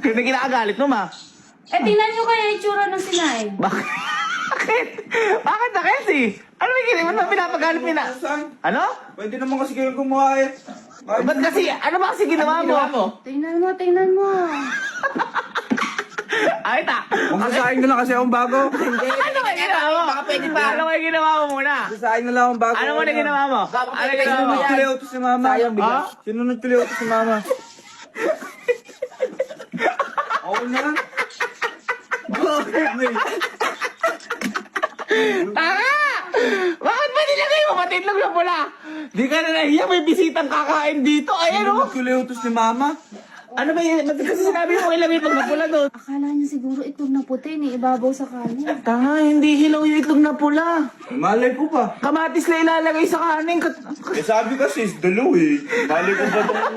Kaya kinakagalit mo, ma. Eh, tingnan nyo kaya yung itsura ng sinaing. Bakit? Bakit na kasi? Ano may ginawa mo pinapagalit mo na? Ano? Pwede naman kasi kayo gumawa eh. Ba't kasi, ano ba kasi ginawa mo? Tingnan mo, tingnan mo. Ay, ta. Magsasaing na lang kasi akong bago. Ano ba ginawa mo? Baka pwede pa. Ano ba ginawa mo muna? Magsasaing na lang akong bago. Ano mo na ginawa mo? Ano ginawa mo? Sinunod ko lang utos si mama. Ha? Sinunod ko lang utos si mama. Oo na. Tanga! Bakit ba nilagay mo matitlog na pula? Di ka na nahiya, may bisitang kakain dito. Ayan o. Sinunod ko lang utos ni mama. Ano ba yun? Kasi sinabi mo ilagay itlog na pula doon. Akala niya siguro itlog na puti, ni ibabaw sa kanin. Tanga, hindi hilaw yung itlog na pula. Malay ko pa. Kamatis na ilalagay sa kanin. Eh sabi kasi is dalaw eh. Malay ko ba itong